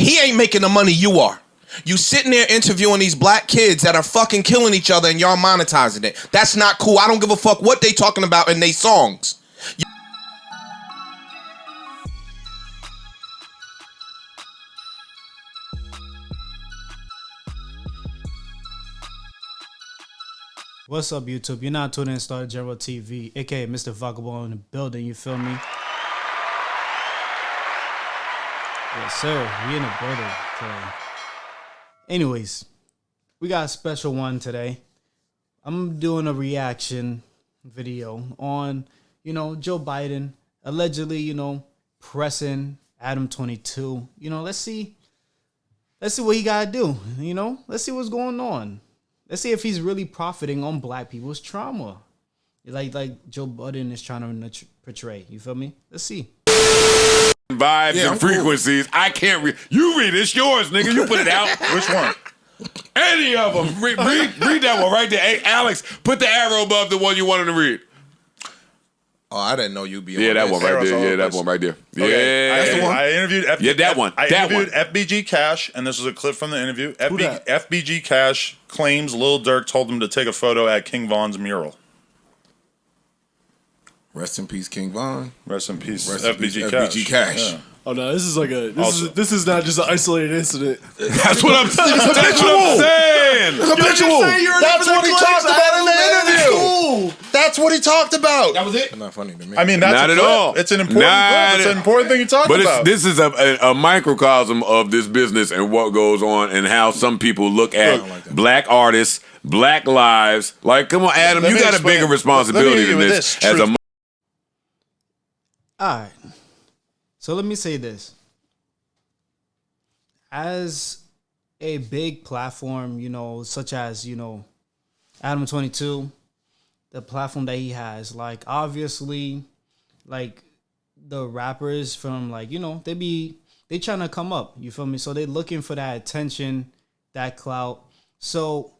He ain't making the money you are. You sitting there interviewing these black kids that are fucking killing each other and y'all monetizing it. That's not cool. I don't give a fuck what they talking about in they songs. What's up, YouTube? You're not tuning in Star General TV, aka Mr. Vagabond in the building, you feel me? Yes, sir. We in the building today. Anyways, we got a special one today. I'm doing a reaction video on, Joe Biden allegedly, pressing Adam22. Let's see what he gotta do. Let's see what's going on. Let's see if he's really profiting on black people's trauma, like Joe Biden is trying to portray. You feel me? Let's see. Vibes and frequencies. Cool. I can't read. You read. It's yours, nigga. You put it out. Which one? Any of them. Read that one right there. Hey, Alex, put the arrow above the one you wanted to read. Oh, I didn't know you'd be on that one right there. Yeah, that one right there. Okay. Yeah. That's the one. I interviewed that one. I interviewed FBG Cash, and this is a clip from the interview. FBG Cash claims Lil Durk told him to take a photo at King Von's mural. Rest in peace, King Von. Rest in peace, FBG Cash. Yeah. Oh no, this is like this is not just an isolated incident. That's what I'm saying. That's what I'm saying. Habitual. That's what he talked about in the interview. That's what he talked about. That was it. That's not funny to me. I mean, that's not at all. It's an important clip. It's an important thing you talk about. But this is a microcosm of this business and what goes on and how some people look at black artists, black lives. Like, come on, Adam, you got a bigger responsibility than this as a. All right. So let me say this. As a big platform, such as, Adam22, the platform that he has, like, obviously, like, the rappers from, like, they trying to come up, you feel me? So they looking for that attention, that clout. So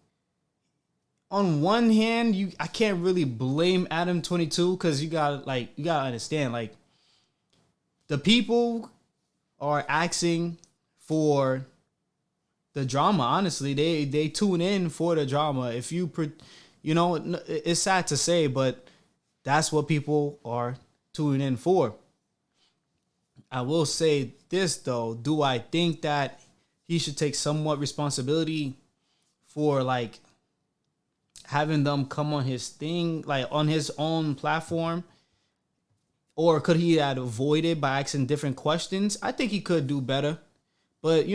on one hand, I can't really blame Adam22 because you gotta understand, like, the people are asking for the drama. Honestly, they tune in for the drama. If it's sad to say, but that's what people are tuning in for. I will say this though: do I think that he should take somewhat responsibility for like having them come on his thing, like on his own platform? Or could he have avoided by asking different questions? I think he could do better. But,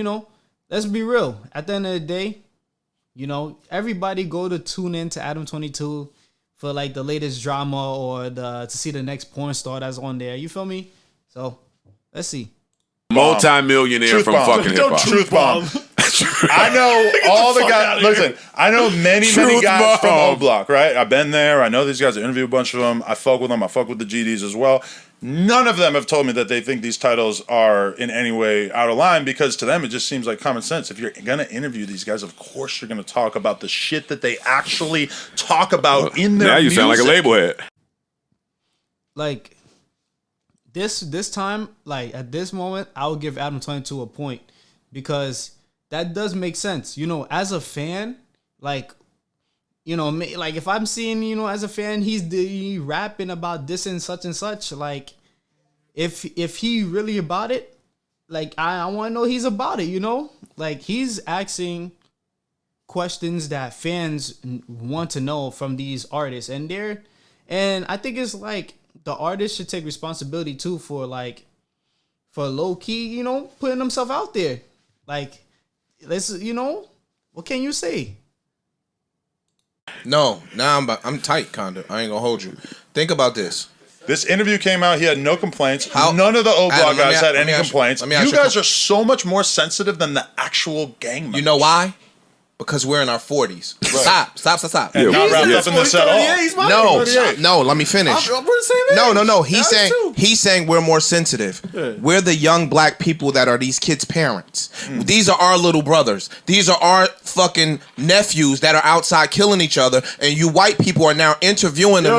let's be real. At the end of the day, everybody go to tune in to Adam22 for like the latest drama or to see the next porn star that's on there. You feel me? So, let's see. Multi-millionaire from fucking hip-hop. Truth bomb. I know all the guys. Listen, I know many guys from O Block, right? I've been there. I know these guys. I interview a bunch of them. I fuck with them. I fuck with the GDs as well. None of them have told me that they think these titles are in any way out of line because to them it just seems like common sense. If you're gonna interview these guys, of course you're gonna talk about the shit that they actually talk about in their music. Now you sound like a label head. Like this time, like at this moment, I would give Adam22 a point because that does make sense. As a fan, like, like if I'm seeing, as a fan, he's rapping about this and such, like if he really about it, like I want to know he's about it, like he's asking questions that fans want to know from these artists and I think it's like the artist should take responsibility too for low key, putting himself out there. Like, let's, what can you say? No, now I'm tight, kinda. I ain't gonna hold you. Think about this. This interview came out. He had no complaints. None of the O Block guys had any complaints. You guys are so much more sensitive than the actual gang members. You know why? Because we're in our 40s. Right. Stop. And not wrapped up in this at all. No, let me finish. No. He's saying we're more sensitive. Yeah. We're the young black people that are these kids' parents. These are our little brothers. These are our fucking nephews that are outside killing each other, and you white people are now interviewing them.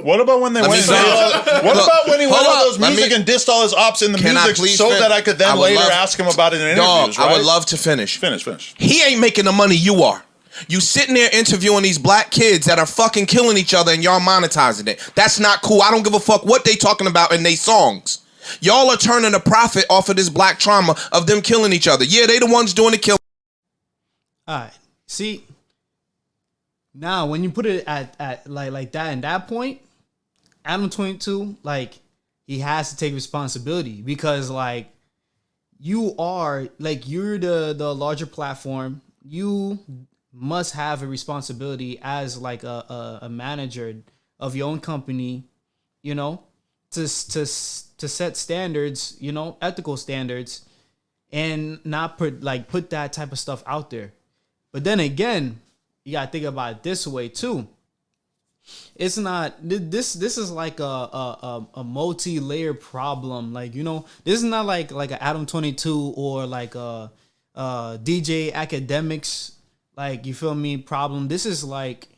What about when they went? What about when he went on those music and dissed all his ops in the music so that I could then later ask him about it in interviews? I would love to finish. Finish. He ain't making the money you are. You sitting there interviewing these black kids that are fucking killing each other and y'all monetizing it. That's not cool. I don't give a fuck what they talking about in they songs. Y'all are turning a profit off of this black trauma of them killing each other. Yeah, they the ones doing the killing. All right. See, now when you put it at like that and that point, Adam22, like, he has to take responsibility because, like, you're the larger platform. You must have a responsibility as like a manager of your own company, you know, to set standards, you know, ethical standards, and not put that type of stuff out there. But then again, you gotta think about it this way too. It's not this is like a multi-layer problem. Like, you know, this is not like an Adam22 or like a DJ Academics, like, you feel me, problem. This is like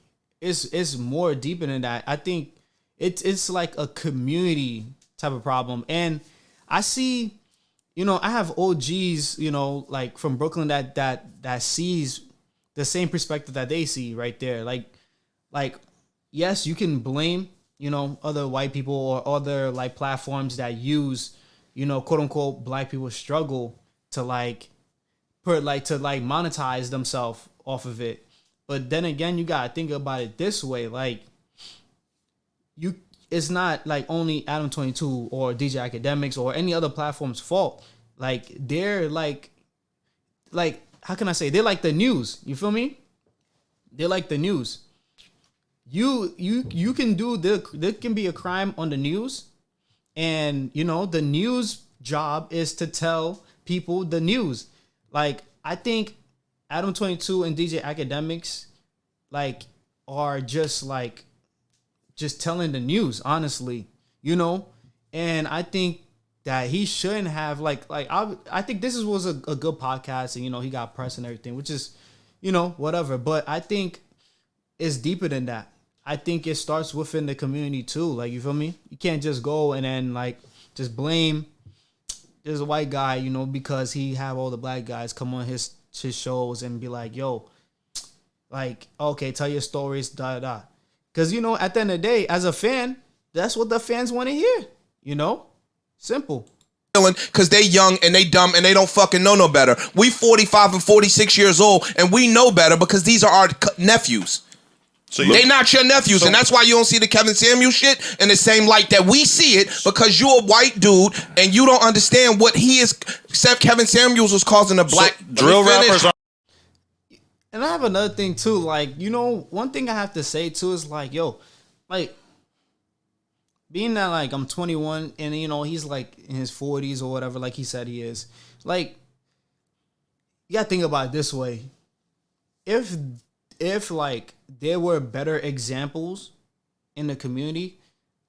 it's more deeper than that. I think it's like a community type of problem. And I see, you know, I have OGs, you know, like from Brooklyn that sees the same perspective that they see right there. Like yes, you can blame, you know, other white people or other like platforms that use, you know, quote unquote black people's struggle to monetize themselves off of it. But then again, you gotta think about it this way, like, it's not like only Adam22 or DJ Academics or any other platform's fault. Like, they're like how can I say, they're like the news. You feel me? They're like the news. You can do there can be a crime on the news, and, you know, the news job is to tell people the news. Like, I think Adam22 and DJ Academics, like, are just telling the news, honestly, you know. And I think that he shouldn't have I think this was a good podcast, and, you know, he got press and everything, which is, you know, whatever. But I think it's deeper than that. I think it starts within the community too. Like, you feel me? You can't just go and then like just blame this white guy, you know, because he have all the black guys come on his shows and be like, yo, like, okay, tell your stories, da. Because, you know, at the end of the day, as a fan, that's what the fans want to hear, you know? Simple. Because they young and they dumb and they don't fucking know no better. We 45 and 46 years old and we know better because these are our nephews. So they not your nephews, and that's why you don't see the Kevin Samuels shit in the same light that we see it, because you're a white dude and you don't understand what he is. Except Kevin Samuels was causing a black drill rappers. And I have another thing too, like, you know, one thing I have to say too is like, yo, like, being that like I'm 21 and, you know, he's like in his 40s or whatever, like he said he is, like, you gotta think about it this way. If like there were better examples in the community,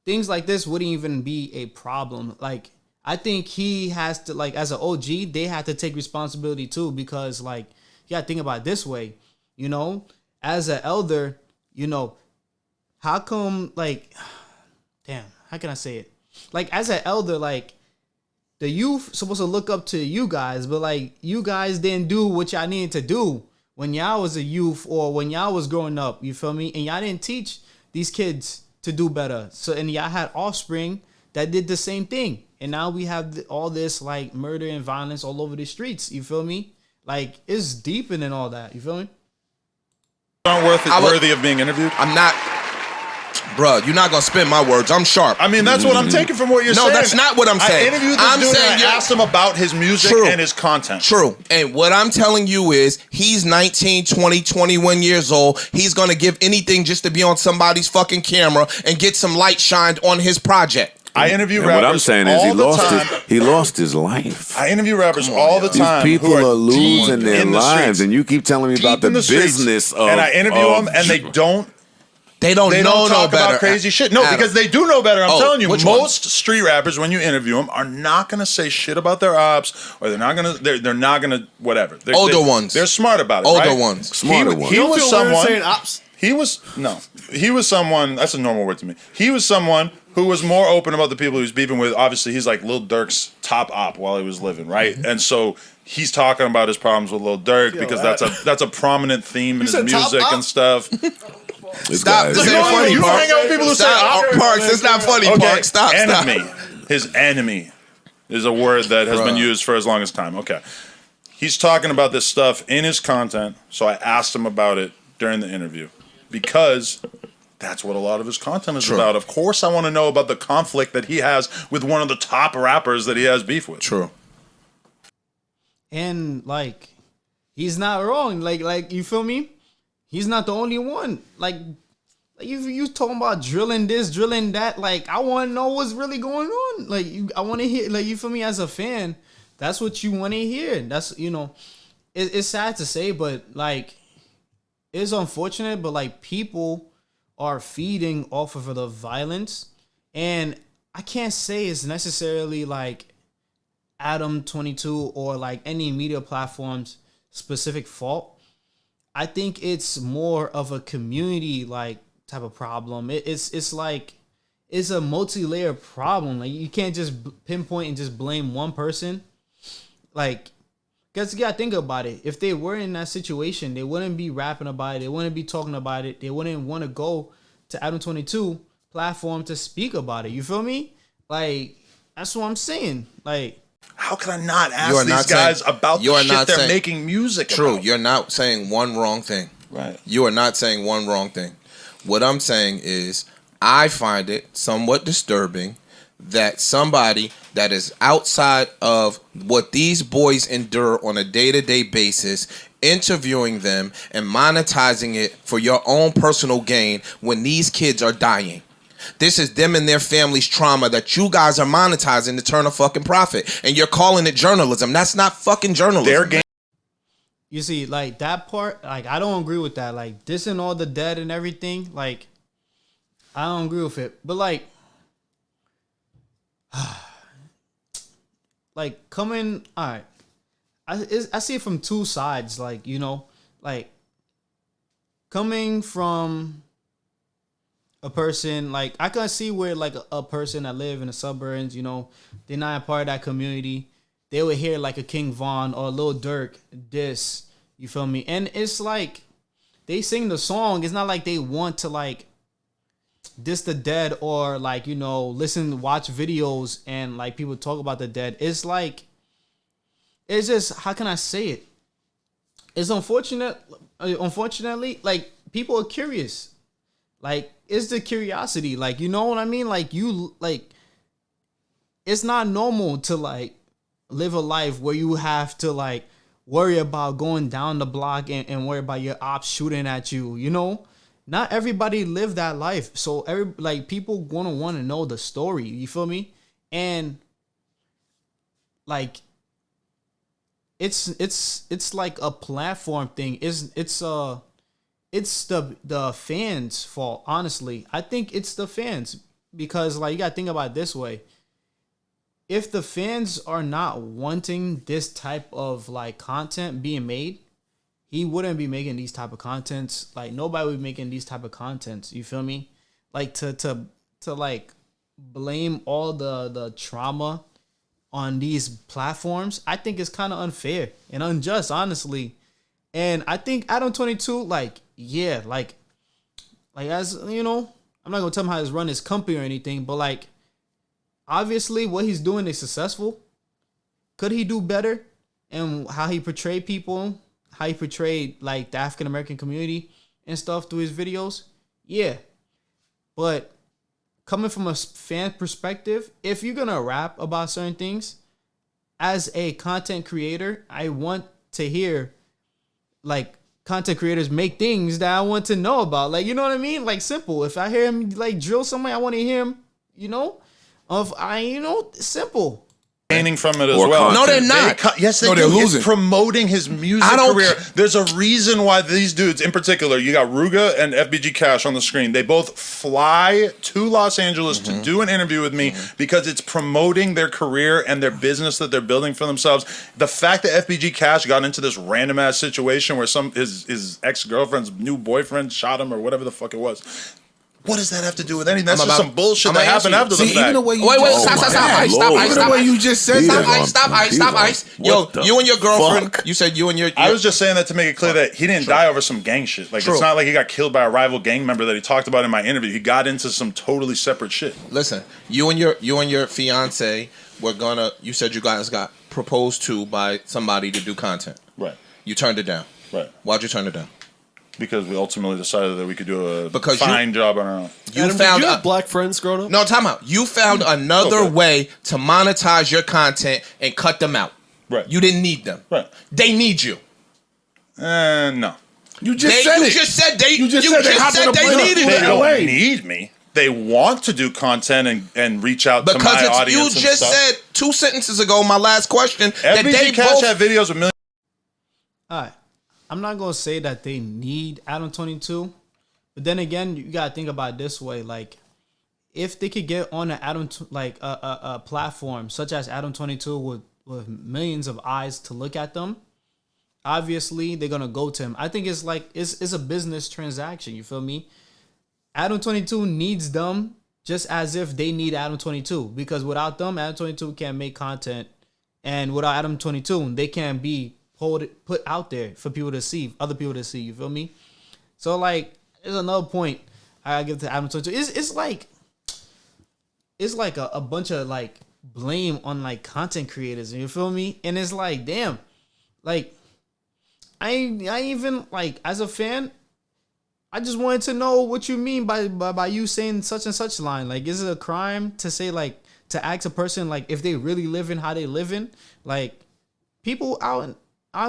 things like this wouldn't even be a problem. Like, I think he has to, like, as an OG, they have to take responsibility too, because, like, you gotta think about it this way, you know, as an elder, you know, how come, like, damn, how can I say it? Like, as an elder, like, the youth supposed to look up to you guys, but, like, you guys didn't do what y'all needed to do when y'all was a youth or when y'all was growing up, you feel me? And y'all didn't teach these kids to do better. So, and y'all had offspring that did the same thing. And now we have all this, like, murder and violence all over the streets, you feel me? Like, it's deeper than all that, you feel me? Aren't worthy of being interviewed? I'm not. Bruh, you're not gonna spin my words. I'm sharp. I mean, that's what I'm taking from what you're saying. No, that's not what I'm saying. I interviewed this dude and I asked him about his music and his content. True. And what I'm telling you is he's 19, 20, 21 years old. He's gonna give anything just to be on somebody's fucking camera and get some light shined on his project. I interview and rappers. What I'm saying is he lost his life. I interview rappers all the time. These people are losing their lives, and you keep telling me about the business of. And I interview them, and they don't. They don't know talk better. about crazy shit. No, because they do know better. I'm telling you, most one? Street rappers, when you interview them, are not going to say shit about their ops, or they're not going to. They're not going to whatever. Older ones. They're smart about it. Older right? ones. Smarter ones. He was someone. Saying ops? He was someone. That's a normal word to me. He was someone who was more open about the people he was beefing with. Obviously, he's like Lil Durk's top op while he was living, right? And so he's talking about his problems with Lil Durk because that's a prominent theme in his music and stuff. Stop. This ain't funny, You Parks. hang out with people who say Parks, it's not funny, okay. Parks. Stop. His enemy is a word that has been used for as long as time. Okay. He's talking about this stuff in his content, so I asked him about it during the interview because that's what a lot of his content is about. Of course, I want to know about the conflict that he has with one of the top rappers that he has beef with. True. And like, he's not wrong. Like you feel me? He's not the only one. Like you talking about drilling this, drilling that. Like, I want to know what's really going on. Like, I want to hear. Like, you feel me? As a fan, that's what you want to hear. That's it's sad to say, but like, it's unfortunate. But like, people are feeding off of the violence, and I can't say it's necessarily like Adam22 or like any media platform's specific fault. I think it's more of a community like type of problem. It's like it's a multi-layer problem. Like, you can't just pinpoint and just blame one person. Like, because you gotta think about it. If they were in that situation, they wouldn't be rapping about it. They wouldn't be talking about it. They wouldn't want to go to Adam22 platform to speak about it. You feel me? Like, that's what I'm saying. Like, how can I not ask these guys about the shit they're making music about? True, you're not saying one wrong thing. Right. You are not saying one wrong thing. What I'm saying is, I find it somewhat disturbing that somebody that is outside of what these boys endure on a day-to-day basis, interviewing them and monetizing it for your own personal gain when these kids are dying. This is them and their family's trauma that you guys are monetizing to turn a fucking profit. And you're calling it journalism. That's not fucking journalism. You see, like, that part, like, I don't agree with that. Like, dissing all the dead and everything, like, I don't agree with it. But, like, coming, all right. I see it from two sides, like, like, coming from a person, like, I can see where, like, a person that live in the suburbs, they're not a part of that community. They would hear, like, a King Von or a Lil Durk diss, you feel me? And it's like, they sing the song. It's not like they want to, like, diss the dead or, like, listen, watch videos and, like, people talk about the dead. It's like, it's just, how can I say it? It's unfortunately, like, people are curious. Like, it's the curiosity. Like, you know what I mean? Like, it's not normal to, like, live a life where you have to, like, worry about going down the block and worry about your ops shooting at you, Not everybody live that life. So, people gonna want to know the story. You feel me? And, like, it's like a platform thing. It's the fans' fault, honestly. I think it's the fans because, like, you gotta think about it this way. If the fans are not wanting this type of, like, content being made, he wouldn't be making these type of contents. Like, nobody would be making these type of contents. You feel me? Like, to like, blame all the trauma on these platforms, I think it's kind of unfair and unjust, honestly. And I think Adam22, like, yeah, like as I'm not gonna tell him how to run his company or anything, but, like, obviously what he's doing is successful. Could he do better? And how he portrayed people, how he portrayed, like, the African American community and stuff through his videos, yeah. But coming from a fan perspective, if you're gonna rap about certain things, as a content creator, I want to hear, like, content creators make things that I want to know about. Like, you know what I mean? Like, simple. If I hear him, like, drill somebody, I want to hear him, simple. Gaining from it as Or well. content. No, they're not. Yes, they No, do. they're losing. It's promoting his music I don't career. ca- There's a reason why these dudes, in particular, you got Ruga and FBG Cash on the screen. They both fly to Los Angeles to do an interview with me because it's promoting their career and their business that they're building for themselves. The fact that FBG Cash got into this random ass situation where his ex-girlfriend's new boyfriend shot him or whatever the fuck it was. What does that have to do with anything? That's just some bullshit that happened after the fact. Even the way you Wait, just- stop, Lord. stop, Even ice, the stop, way ice. you just said Stop, that. ice, stop, ice, stop, ice. What Yo, the you and your girlfriend, fuck? you said you and your... I was just saying that to make it clear that he didn't die over some gang shit. Like, True. it's not like he got killed by a rival gang member that he talked about in my interview. He got into some totally separate shit. Listen, you and your fiance were gonna... You said you guys got proposed to by somebody to do content. Right. You turned it down. Right. Why'd you turn it down? Because we ultimately decided that we could do a Because fine job on our own. You Adam, found... did you have black friends growing up? No, time out. You found another Okay. way to monetize your content and cut them out. Right. You didn't need them. Right. They need you. No. You just said it. You just said they. You just said they hopped on a plane needed to They you. LA. don't need me. They want to do content and reach out to Because my you audience and just stuff. said 2 sentences ago, my last question, that they FBG Cash both... had videos with millions. All right. I'm not going to say that they need Adam22. But then again, you got to think about it this way. Like, if they could get on a platform such as Adam22 with millions of eyes to look at them, obviously they're going to go to him. I think it's like, it's a business transaction. You feel me? Adam22 needs them just as if they need Adam22. Because without them, Adam22 can't make content. And without Adam22, they can't be put out there for people to see, other people to see. You feel me? So, like, there's another point I give to Adam22. It's like a bunch of like blame on like content creators. You feel me? And it's like, damn, like I even like as a fan, I just wanted to know what you mean by you saying such and such line. Like, is it a crime to say like to ask a person like if they really living how they living? Like, people out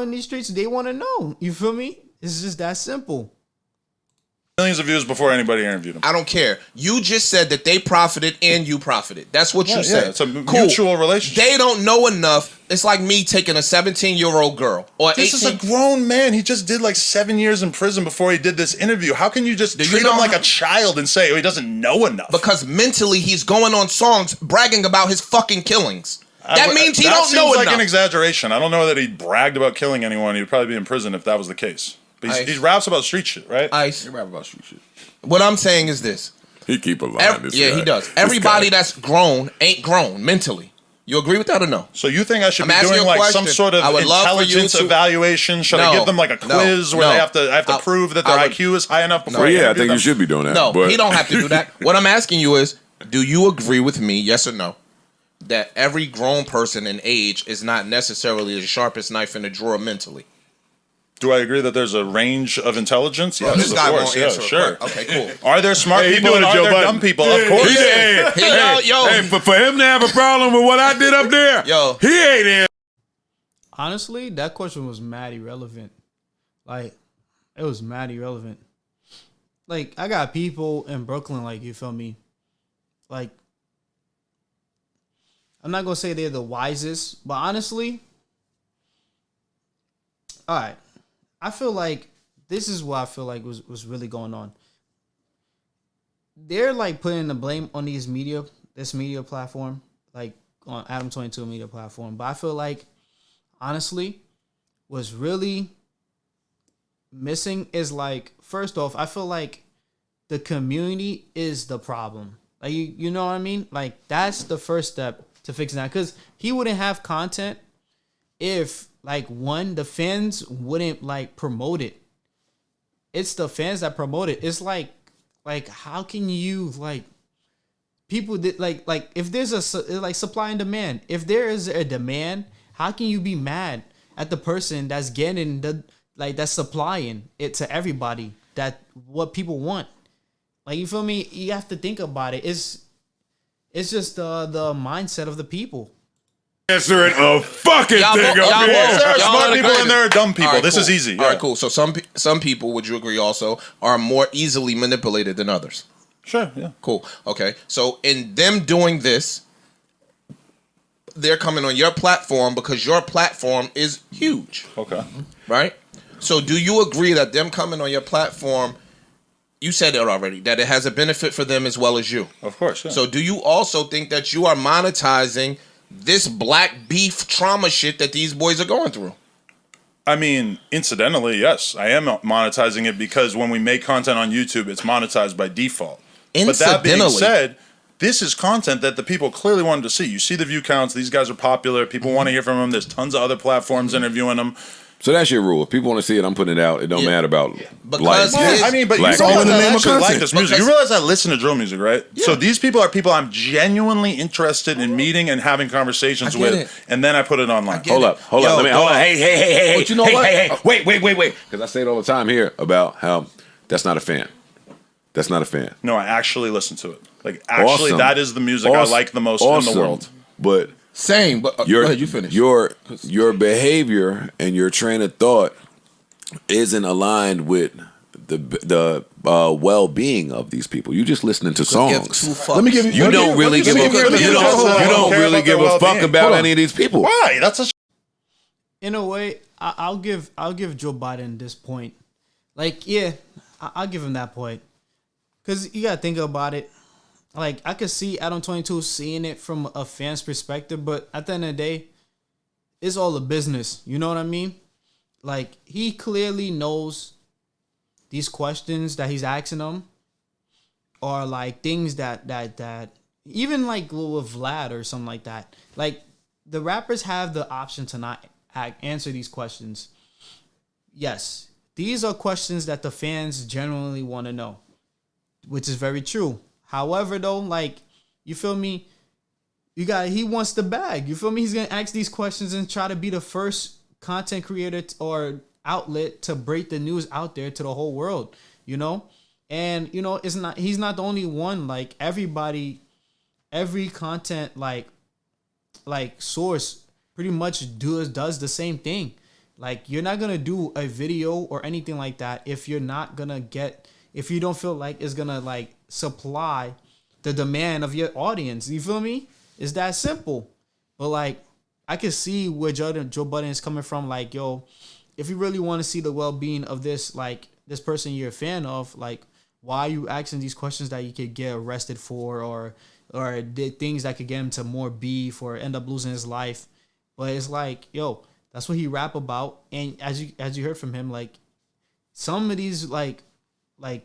in these streets, they want to know. You feel me? It's just that simple. Millions of views before anybody interviewed him. I don't care. You just said that they profited and you profited. That's what you said. Yeah, it's a mutual relationship. They don't know enough. It's like me taking a 17-year-old girl or This 18. is a grown man. He just did like 7 years in prison before he did this interview. How can you just Do you treat know him like how- a child and say, oh, he doesn't know enough? Because mentally he's going on songs bragging about his fucking killings. That means he don't know That seems like enough. an exaggeration. I don't know that he bragged about killing anyone. He'd probably be in prison if that was the case. But he raps about street shit, right? Ice. You rap about street shit. What I'm saying is this. He keep a line. This Yeah, guy. he does. This Everybody guy. that's grown ain't grown mentally. You agree with that or no? So you think I should I'm be asking doing you a like some question. sort of I would love for you intelligence to- evaluation? Should I No, give them like a no, quiz where no. I have to prove that their I would- IQ is high enough before Oh I yeah, I interview think them? you should be doing that. No, but he don't have to do that. What I'm asking you is, do you agree with me, yes or no, that every grown person in age is not necessarily the sharpest knife in the drawer mentally? Do I agree that there's a range of intelligence? Yes, This of guy course. won't Yeah, answer. sure. Okay, cool. Are there smart Hey, he people doing and it, are Joe there Budden. dumb people? Of course. Hey, for him to have a problem with what I did up there, Yo. he ain't in. Honestly, that question was mad irrelevant. Like, it was mad irrelevant. Like, I got people in Brooklyn, like, you feel me? Like, I'm not gonna say they're the wisest, but honestly, all right, I feel like this is what I feel like was really going on. They're like putting the blame on this media platform, like on Adam22 media platform. But I feel like, honestly, what's really missing is like, first off, I feel like the community is the problem. Like, you know what I mean? Like, that's the first step to fixing that. Because he wouldn't have content if, like, one, the fans wouldn't, like, promote it. It's the fans that promote it. It's like how can you, like, people that, like, if there's a, like, supply and demand. If there is a demand, how can you be mad at the person that's getting the, like, that's supplying it to everybody, that what people want? Like, you feel me? You have to think about it. It's just the mindset of the people. Answering a fucking Y'all thing bo- up y'all here. both- There are Y'all smart are people the and there are dumb people. All right, This cool. is easy. All right, Yeah. cool. So some people, would you agree also, are more easily manipulated than others? Sure, yeah. Cool. Okay. So in them doing this, they're coming on your platform because your platform is huge. Okay. Right? So do you agree that them coming on your platform, you said it already, that it has a benefit for them as well as you? Of course, yeah. So do you also think that you are monetizing this black beef trauma shit that these boys are going through? I mean, incidentally, yes. I am monetizing it because when we make content on YouTube, it's monetized by default. But that being said, this is content that the people clearly wanted to see. You see the view counts. These guys are popular. People want to hear from them. There's tons of other platforms interviewing them. So that's your rule. If people want to see it, I'm putting it out. It don't matter about because I mean, but you realize I actually like this music. You realize I listen to drill music, right? Yeah. So these people are people I'm genuinely interested in meeting and having conversations with, and then I put it online. Hold up. Hold on. Hey. But you know what? Hey. Wait. Because I say it all the time here about how that's not a fan. That's not a fan. No, I actually listen to it. Like, actually, that is the music I like the most in the world. But same, but go ahead, you finish. Your behavior and your train of thought isn't aligned with the well-being of these people. You just listening to songs. Let me give you. You don't really give a fuck about any of these people. Why? That's a. In a way, I'll give Joe Biden this point. Like, yeah, I'll give him that point. Because you got to think about it. Like, I could see Adam22 seeing it from a fan's perspective, but at the end of the day, it's all a business. You know what I mean? Like, he clearly knows these questions that he's asking them are, like, things that even, like, with Vlad or something like that. Like, the rappers have the option to not answer these questions. Yes, these are questions that the fans genuinely want to know, which is very true. However, though, like, you feel me? He wants the bag. You feel me? He's going to ask these questions and try to be the first content creator or outlet to break the news out there to the whole world, you know? And, you know, he's not the only one. Like, everybody, every content, like source pretty much does the same thing. Like, you're not going to do a video or anything like that if you're not going to if you don't feel like it's going to, like, supply the demand of your audience. You feel me? It's that simple. But, like, I can see where Joe Budden is coming from. Like, yo, if you really want to see the well-being of this, like, this person you're a fan of, like, why are you asking these questions that you could get arrested for or did things that could get him to more beef or end up losing his life? But it's like, yo, that's what he rap about. And as you heard from him, like, some of these like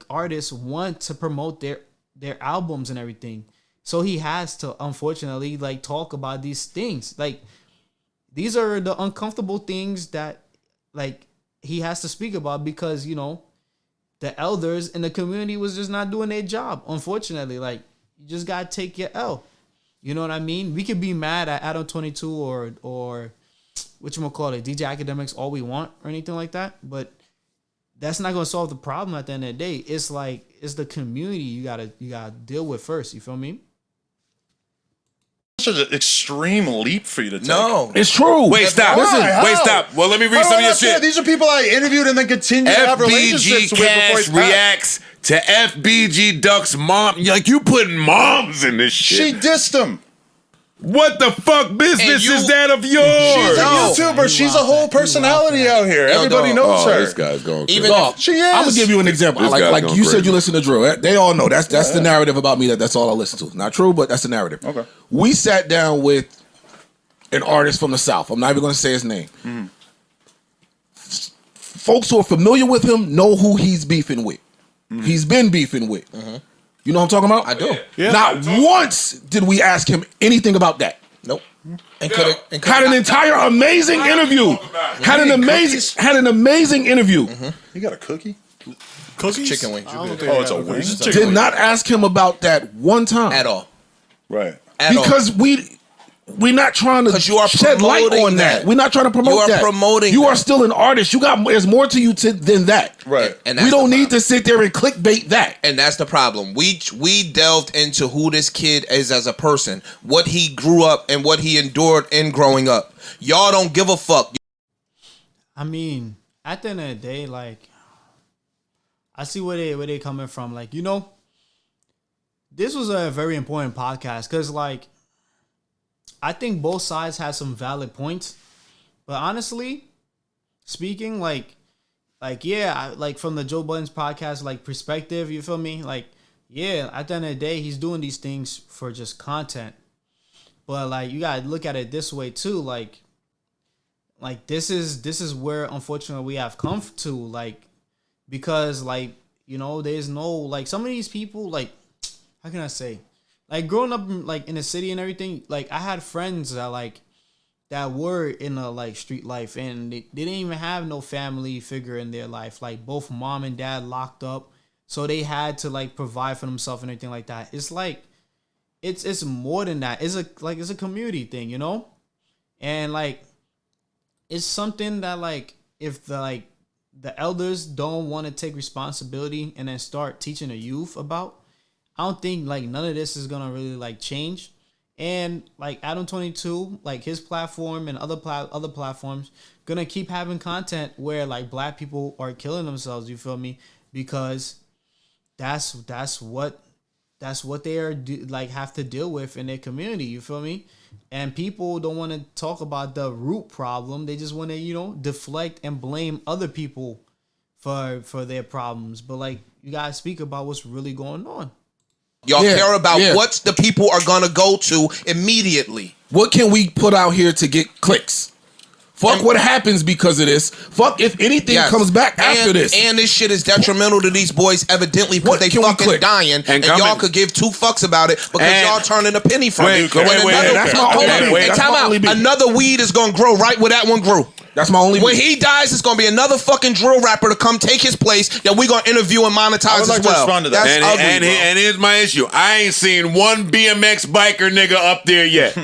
artists want to promote their albums and everything. So he has to, unfortunately, like, talk about these things. Like, these are the uncomfortable things that, like, he has to speak about because, you know, the elders in the community was just not doing their job. Unfortunately, like, you just gotta take your L. You know what I mean? We could be mad at Adam22 or whatchamacallit, DJ Academics all we want or anything like that, but that's not gonna solve the problem at the end of the day. It's like, it's the community you gotta deal with first. You feel me? Such an extreme leap for you to take. No, it's true. Wait, stop. Wait, stop. Well, let me read some of your shit. These are people I interviewed and then continue to have relationships with before he's reacts to FBG Duck's mom. Like, you putting moms in this shit. She dissed him. What the fuck business is that of yours? She's a YouTuber. She's a whole personality out here. Everybody knows her. This guy's going crazy. Even if she is. I'm gonna give you an example. Like you said, you listen to drill. They all know that's the narrative about me. That's all I listen to. Not true, but that's the narrative. Okay. We sat down with an artist from the South. I'm not even gonna say his name. Mm. Folks who are familiar with him know who he's beefing with. Mm. He's been beefing with. Mm-hmm. You know what I'm talking about? I do. Yeah. Not once did we ask him anything about that. Nope. And had an entire amazing interview. Had an amazing interview. Mm-hmm. You got a cookie? Cookies? Chicken wings. It's a wing. Did not ask him about that one time. At all. Right. Because we're not trying to shed light on that. We're not trying to promote that. You are still an artist. There's more to you than that. Right. And we don't need to sit there and clickbait that. And that's the problem. We delved into who this kid is as a person, what he grew up and what he endured in growing up. Y'all don't give a fuck. I mean, at the end of the day, like, I see where they coming from. Like, you know, this was a very important podcast because, like, I think both sides have some valid points, but honestly speaking, like yeah, like from the Joe Budden's podcast, like perspective, you feel me? Like, yeah, at the end of the day, he's doing these things for just content. But like, you gotta look at it this way too. Like this is where unfortunately we have come to. Like, because like, you know, there's no like some of these people, like, how can I say? Like growing up like in the city and everything, like I had friends that were in a like street life, and they didn't even have no family figure in their life. Like both mom and dad locked up, so they had to like provide for themselves and everything like that. It's like it's more than that. It's a community thing, you know? And like it's something that like if the elders don't want to take responsibility and then start teaching the youth about, I don't think like none of this is gonna really like change. And like Adam22, like his platform and other platforms gonna keep having content where like black people are killing themselves, you feel me? Because that's what they are like have to deal with in their community, you feel me? And people don't want to talk about the root problem. They just want to, you know, deflect and blame other people for their problems. But like, you gotta speak about what's really going on. Y'all care about what the people are gonna go to immediately. What can we put out here to get clicks? Fuck what happens because of this. Fuck if anything comes back after this. And this shit is detrimental to these boys evidently because they fucking dying. And y'all could give two fucks about it because y'all turning a penny from it. Wait, that's my only beef. Time out. Another weed is gonna grow right where that one grew. That's my only. When he dies, it's gonna be another fucking drill rapper to come take his place that we gonna interview and monetize as well. That's ugly, and here's my issue. I ain't seen one BMX biker nigga up there yet.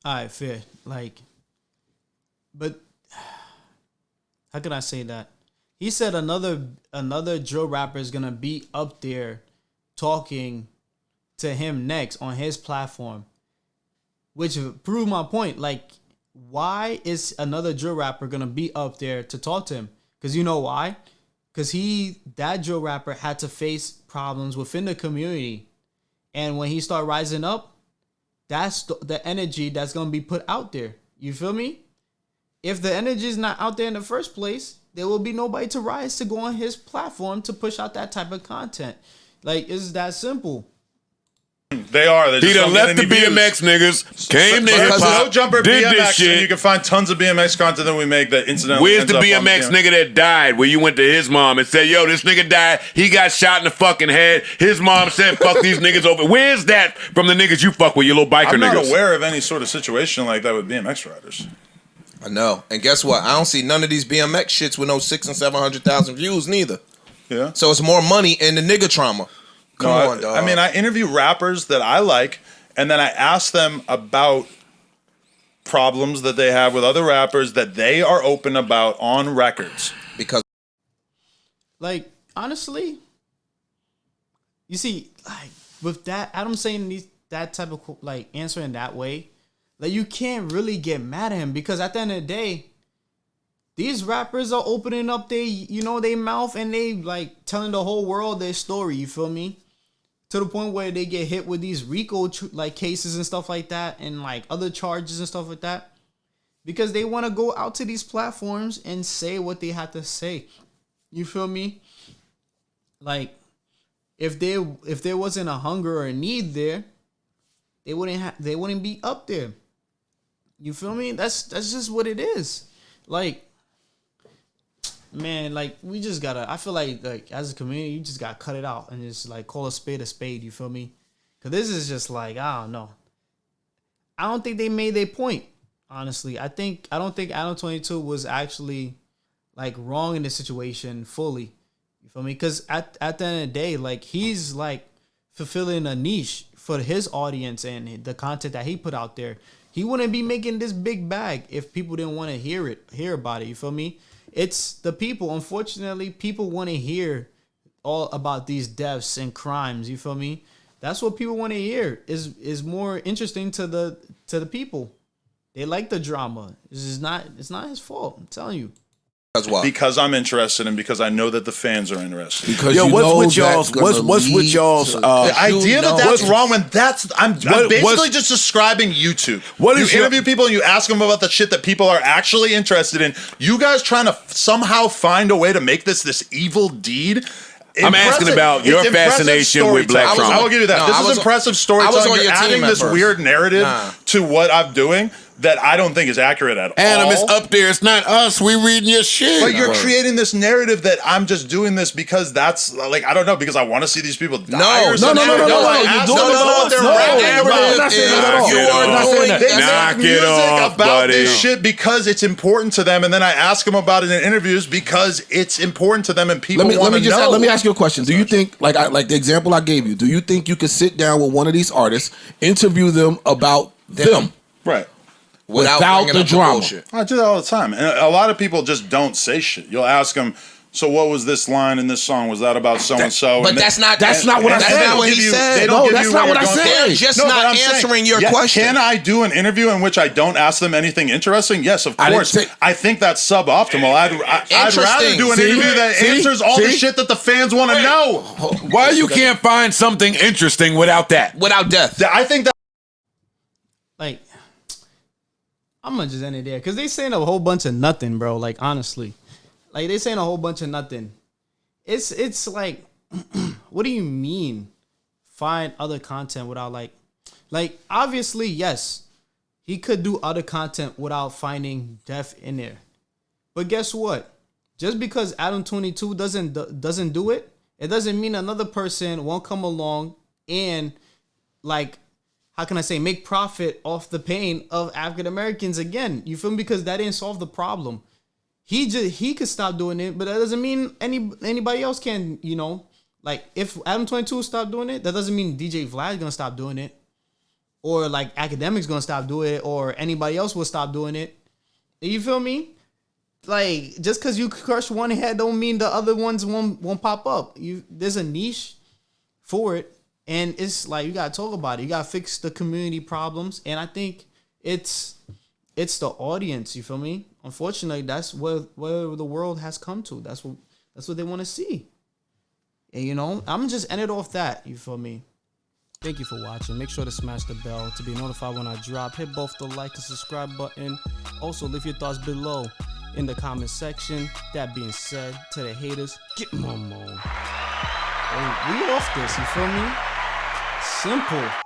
All right, fair. Like, but how can I say that? He said another drill rapper is gonna be up there talking to him next on his platform, which proved my point. Like, why is another drill rapper gonna be up there to talk to him? Because you know why? Because that drill rapper had to face problems within the community, and when he started rising up, that's the energy that's gonna be put out there. You feel me? If the energy is not out there in the first place, there will be nobody to rise to go on his platform to push out that type of content. Like, it's that simple. They are. He done left the BMX niggas, came to hip hop, no jumper did BMX, this shit. and you can find tons of BMX content that we make that incidentally. Where's the BMX nigga that died? Where you went to his mom and said, "Yo, this nigga died. He got shot in the fucking head." His mom said, "Fuck these niggas over." Where's that from the niggas you fuck with, you little biker niggas? I'm not aware of any sort of situation like that with BMX riders. I know, and guess what? I don't see none of these BMX shits with no 600,000 and 700,000 views neither. Yeah. So it's more money in the nigga trauma. Come on, dog. I mean, I interview rappers that I like, and then I ask them about problems that they have with other rappers that they are open about on records. Because, like, honestly, you see, like, with that, Adam saying that type of, like, answering that way, like, you can't really get mad at him because at the end of the day, these rappers are opening up their mouth and they, like, telling the whole world their story, you feel me? To the point where they get hit with these RICO like cases and stuff like that, and like other charges and stuff like that, because they want to go out to these platforms and say what they have to say. You feel me? Like, if there wasn't a hunger or a need there, they wouldn't be up there. You feel me? That's just what it is. Like, man, like, we just gotta, I feel like as a community, you just gotta cut it out and just like call a spade, you feel me? Cause this is just like, I don't know. I don't think they made their point, honestly. I don't think Adam22 was actually like wrong in this situation fully. You feel me? Cause at the end of the day, like, he's like fulfilling a niche for his audience and the content that he put out there. He wouldn't be making this big bag if people didn't want to hear about it. You feel me? It's the people. Unfortunately, people want to hear all about these deaths and crimes. You feel me? That's what people want to hear. Is more interesting to the people. They like the drama. It's not his fault. I'm telling you. Because I'm interested and because I know that the fans are interested. Because what's with y'all's the idea that's wrong when I'm basically just describing YouTube. You interview people and you ask them about the shit that people are actually interested in. You guys trying to somehow find a way to make this evil deed. I'm asking about your fascination with Black Trump. I will give you that. This is impressive storytelling. You're adding this weird narrative to what I'm doing that I don't think is accurate at all. Adam, it's up there. It's not us. We reading your shit. But you're creating this narrative that I'm just doing this because that's like, I don't know, because I want to see these people die. No. You're doing it. They make music about this shit because it's important to them, and then I ask them about it in interviews because it's important to them and people want to know. Let me ask you a question. Do you think, like the example I gave you, do you think you could sit down with one of these artists, interview them about them? Right. Without the drama. I do that all the time. And a lot of people just don't say shit. You'll ask them, so what was this line in this song? Was that about so-and-so? But that's not what I said. That's not what I said. They're just not answering your question. Can I do an interview in which I don't ask them anything interesting? Yes, of course. I think that's suboptimal. I'd rather do an interview that answers all the shit that the fans want to know. Why you can't find something interesting without that? Without death. I think that... Like... I'm gonna just end it there because they saying a whole bunch of nothing, bro. Like, honestly, like they saying a whole bunch of nothing. It's like, what do you mean? Find other content without like obviously, yes, he could do other content without finding death in there. But guess what? Just because Adam22 doesn't do it, it doesn't mean another person won't come along and like. How can I say, make profit off the pain of African Americans again? You feel me? Because that didn't solve the problem. He could stop doing it, but that doesn't mean anybody else can, you know. Like, if Adam22 stop doing it, that doesn't mean DJ Vlad's gonna stop doing it. Or like Academic's gonna stop doing it, or anybody else will stop doing it. You feel me? Like, just because you crush one head don't mean the other ones won't pop up. There's a niche for it. And it's like, you gotta talk about it. You gotta fix the community problems. And I think it's the audience, you feel me? Unfortunately, that's where the world has come to. That's what they want to see. And you know, I'm just end it off that, you feel me? Thank you for watching. Make sure to smash the bell to be notified when I drop. Hit both the like and subscribe button. Also, leave your thoughts below in the comment section. That being said, to the haters, get more. We off this, you feel me? Simple.